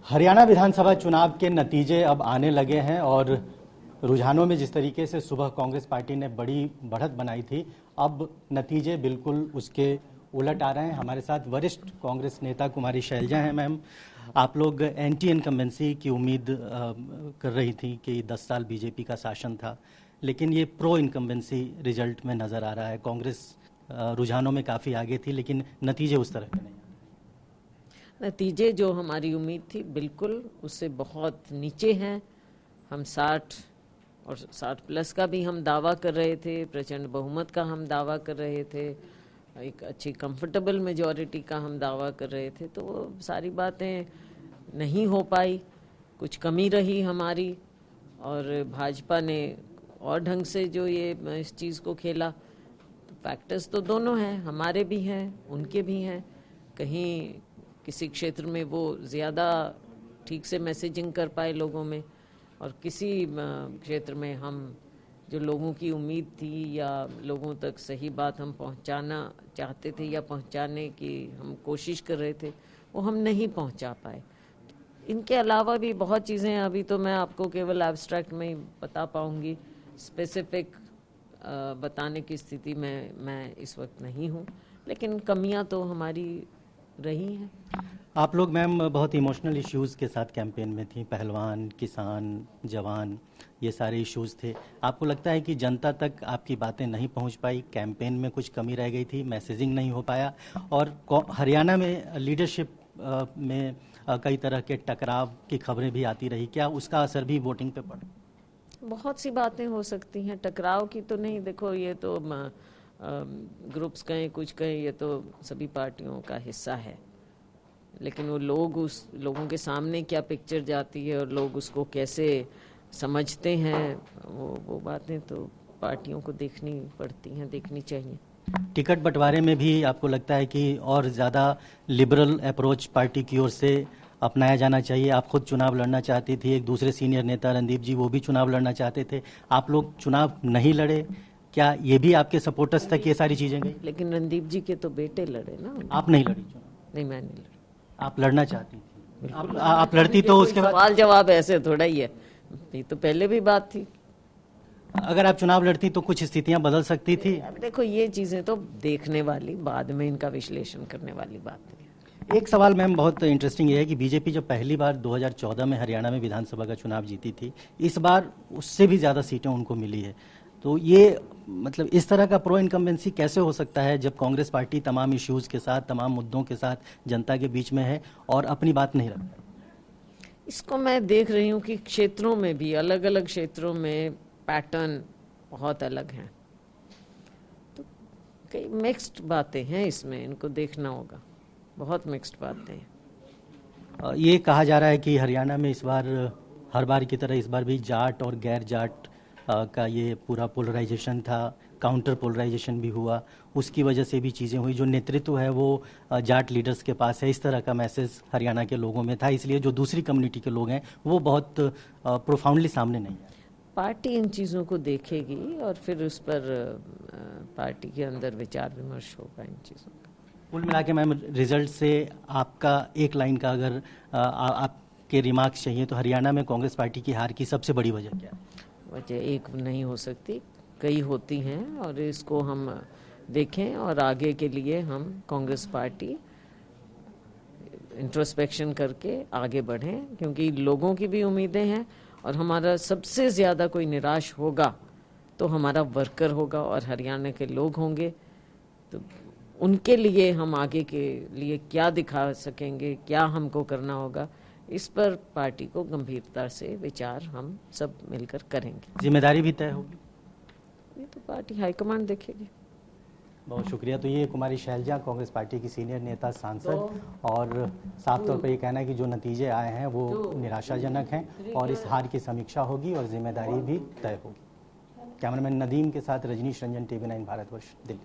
हरियाणा विधानसभा चुनाव के नतीजे अब आने लगे हैं और रुझानों में जिस तरीके से सुबह कांग्रेस पार्टी ने बड़ी बढ़त बनाई थी, अब नतीजे बिल्कुल उसके उलट आ रहे हैं। हमारे साथ वरिष्ठ कांग्रेस नेता कुमारी शैलजा हैं। मैम, आप लोग एंटी इनकम्बेंसी की उम्मीद कर रही थी कि 10 साल बीजेपी का शासन था, लेकिन ये प्रो इनकम्बेंसी रिजल्ट में नजर आ रहा है। कांग्रेस रुझानों में काफ़ी आगे थी, लेकिन नतीजे उस तरह के नहीं। नतीजे जो हमारी उम्मीद थी बिल्कुल उससे बहुत नीचे हैं। हम 60 और 60 प्लस का भी हम दावा कर रहे थे, प्रचंड बहुमत का हम दावा कर रहे थे, एक अच्छी कंफर्टेबल मेजॉरिटी का हम दावा कर रहे थे। तो वो सारी बातें नहीं हो पाई, कुछ कमी रही हमारी, और भाजपा ने और ढंग से जो ये इस चीज़ को खेला। तो फैक्टर्स तो दोनों हैं, हमारे भी हैं, उनके भी हैं। कहीं किसी क्षेत्र में वो ज़्यादा ठीक से मैसेजिंग कर पाए लोगों में, और किसी क्षेत्र में हम जो लोगों की उम्मीद थी या लोगों तक सही बात हम पहुंचाना चाहते थे या पहुंचाने की हम कोशिश कर रहे थे, वो हम नहीं पहुंचा पाए। इनके अलावा भी बहुत चीज़ें हैं, अभी तो मैं आपको केवल एब्स्ट्रैक्ट में ही बता पाऊंगी, स्पेसिफिक बताने की स्थिति में मैं इस वक्त नहीं हूँ, लेकिन कमियां तो हमारी रही हैं। आप लोग मैम बहुत इमोशनल इश्यूज़ के साथ कैंपेन में थी। पहलवान, किसान, जवान, ये सारे इश्यूज़ थे। आपको लगता है कि जनता तक आपकी बातें नहीं पहुंच पाई, कैंपेन में कुछ कमी रह गई थी, मैसेजिंग नहीं हो पाया, और हरियाणा में लीडरशिप में कई तरह के टकराव की खबरें भी आती रही, क्या उसका असर भी वोटिंग पे पड़ा? बहुत सी बातें हो सकती हैं, टकराव की तो नहीं। देखो, ये तो ग्रुप्स कहें कुछ कहें, ये तो सभी पार्टियों का हिस्सा है, लेकिन वो लोग, उस लोगों के सामने क्या पिक्चर जाती है और लोग उसको कैसे समझते हैं, वो बातें तो पार्टियों को देखनी पड़ती हैं, देखनी चाहिए। टिकट बंटवारे में भी आपको लगता है कि और ज़्यादा लिबरल अप्रोच पार्टी की ओर से अपनाया जाना चाहिए? आप खुद चुनाव लड़ना चाहती थी, एक दूसरे सीनियर नेता रणदीप जी वो भी चुनाव लड़ना चाहते थे, आप लोग चुनाव नहीं लड़े, क्या ये भी आपके सपोर्टर्स तक ये सारी चीजें गई? लेकिन रणदीप जी के तो बेटे लड़े ना। आप नहीं लड़ी चुनाव? नहीं, मैं नहीं लड़ी। आप लड़ना चाहती थी? आप लड़ती तो उसके बाद सवाल जवाब ऐसे थोड़ा ही है, ये तो पहले भी बात थी। अगर आप चुनाव लड़ती तो कुछ स्थितियां बदल सकती थी। अब देखो, ये चीजें तो देखने वाली, बाद में इनका विश्लेषण करने वाली बात नहीं है। एक सवाल मैम बहुत इंटरेस्टिंग ये है कि बीजेपी जब पहली बार 2014 में हरियाणा में विधानसभा का चुनाव जीती थी, इस बार उससे भी ज्यादा सीटें उनको मिली है। तो ये मतलब इस तरह का प्रो इनकम्बेंसी कैसे हो सकता है जब कांग्रेस पार्टी तमाम इश्यूज के साथ, तमाम मुद्दों के साथ जनता के बीच में है और अपनी बात नहीं रखता? इसको मैं देख रही हूँ कि क्षेत्रों में भी, अलग अलग क्षेत्रों में पैटर्न बहुत अलग हैं, तो कई मिक्स्ड बातें हैं इसमें, इनको देखना होगा। बहुत मिक्स्ड बातें हैं। ये कहा जा रहा है कि हरियाणा में इस बार हर बार की तरह इस बार भी जाट और गैर जाट का ये पूरा पोलराइजेशन था, काउंटर पोलराइजेशन भी हुआ, उसकी वजह से भी चीज़ें हुई। जो नेतृत्व है वो जाट लीडर्स के पास है, इस तरह का मैसेज हरियाणा के लोगों में था, इसलिए जो दूसरी कम्युनिटी के लोग हैं वो बहुत प्रोफाउंडली सामने नहीं आए। पार्टी इन चीज़ों को देखेगी और फिर उस पर पार्टी के अंदर विचार विमर्श होगा इन चीज़ों का। कुल मिला के मैम, रिजल्ट से आपका एक लाइन का अगर आपके रिमार्क्स चाहिए तो हरियाणा में कांग्रेस पार्टी की हार की सबसे बड़ी वजह क्या है? वजह एक नहीं हो सकती, कई होती हैं, और इसको हम देखें और आगे के लिए हम कांग्रेस पार्टी इंट्रोस्पेक्शन करके आगे बढ़ें, क्योंकि लोगों की भी उम्मीदें हैं, और हमारा सबसे ज़्यादा कोई निराश होगा तो हमारा वर्कर होगा और हरियाणा के लोग होंगे। तो उनके लिए हम आगे के लिए क्या दिखा सकेंगे, क्या हमको करना होगा, इस पर पार्टी को गंभीरता से विचार हम सब मिलकर करेंगे। जिम्मेदारी भी तय होगी? ये तो पार्टी हाईकमांड देखेगी। बहुत शुक्रिया। तो ये कुमारी शैलजा, कांग्रेस पार्टी की सीनियर नेता, सांसद, और साफ तौर पर ये कहना है कि जो नतीजे आए हैं वो निराशाजनक हैं और इस हार की समीक्षा होगी और जिम्मेदारी भी तय होगी। कैमरामैन नदीम के साथ रजनीश रंजन, TV9 भारतवर्ष, दिल्ली।